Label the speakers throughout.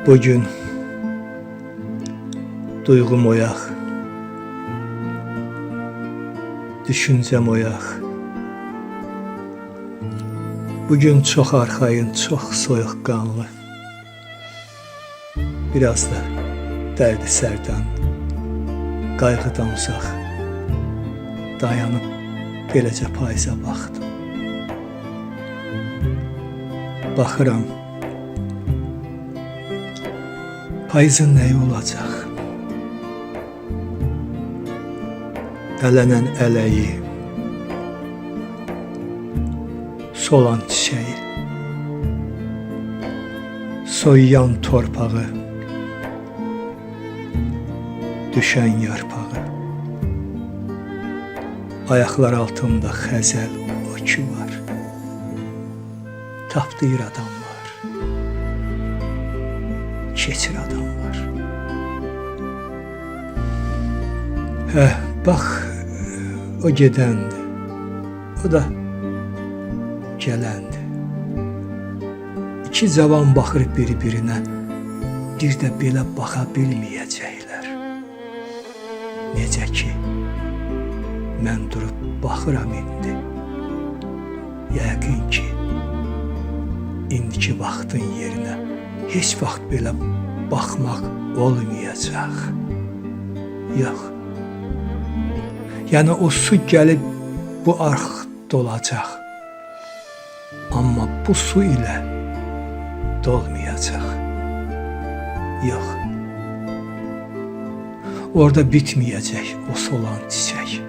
Speaker 1: Bugün duyğum oyaq, düşüncəm oyaq. Bugün çox arxayın, çox soyuqqanlı. Biraz da dərdi sərdən, qayğıdan uzaq. Dayanıb beləcə payıza baxdım. Baxıram, payızın nəyi olacaq? Ələnən ələyi, solan çiçəyi, soyuyan torpağı, düşən yarpağı. Ayaqlar altında xəzəl oku var, tapdıyır adam var, keçir adam var. Bax, o gedəndi, o da gələndi. İki cavan baxır bir-birinə, bir də belə baxa bilməyəcəklər. Necə ki, mən durub baxıram indi. Yəqin ki, indiki vaxtın yerinə heç vaxt belə baxmaq olmayacaq. Yox. Yəni o su gəlib bu arx dolacaq. Amma bu su ilə dolmayacaq. Yox. Orada bitməyəcək o solan çiçək.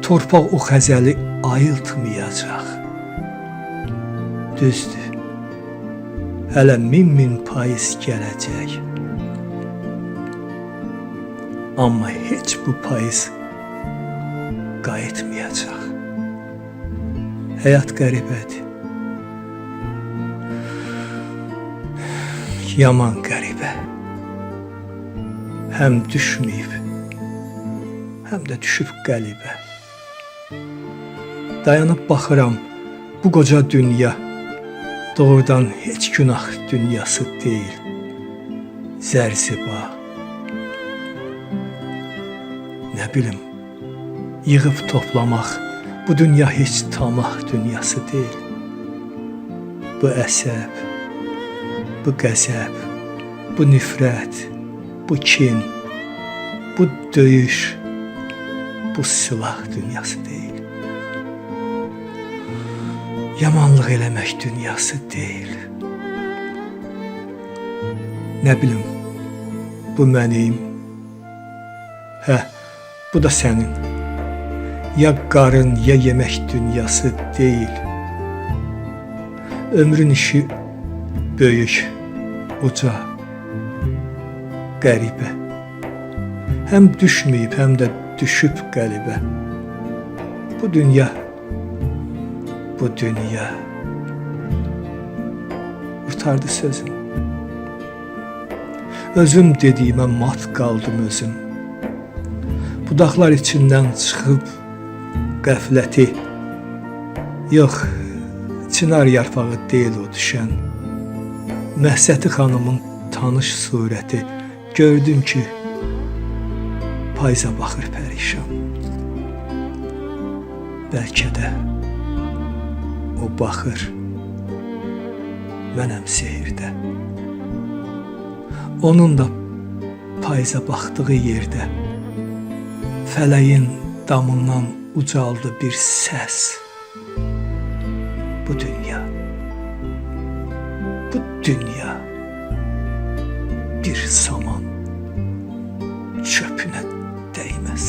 Speaker 1: Torpaq o xəzəli ayıltmayacaq. Düzdür. Hələ min payız gələcək. Amma heç bu payız qayıtmayacaq. Həyat qəribədir. Yaman qəribə. Həm düşməyib, həm də düşüb qəlibə. Dayanıb baxıram, bu qoca dünya doğrudan heç günah dünyası deyil. Zərziba. Nə bilim, yığıb toplamaq, bu dünya heç tamah dünyası deyil. Bu əsəb, bu qəzəb, bu nifrət, bu kin, bu döyüş, bu silah dünyası deyil. Yamanlıq eləmək dünyası deyil. Nə bilim, bu mənim, bu da sənin. Ya qarın, ya yemək dünyası deyil. Ömrün işi böyük, uca, qəribə. Həm düşməyib, həm də düşüb qəlibə. Bu dünya qurtardı sözüm. Özüm dediyimə mat qaldım özüm. Budaqlar içindən çıxıb qəfləti. Yox, çınar yarpağı deyil o düşən. Məhsəti xanımın tanış surəti. Gördüm ki, payıza baxır pərişan. Bəlkə də o baxır, mənəm sehirdə. Onun da payıza baxdığı yerdə fələyin damından ucaldı bir səs. Bu dünya bir saman çöpünə dəyməz.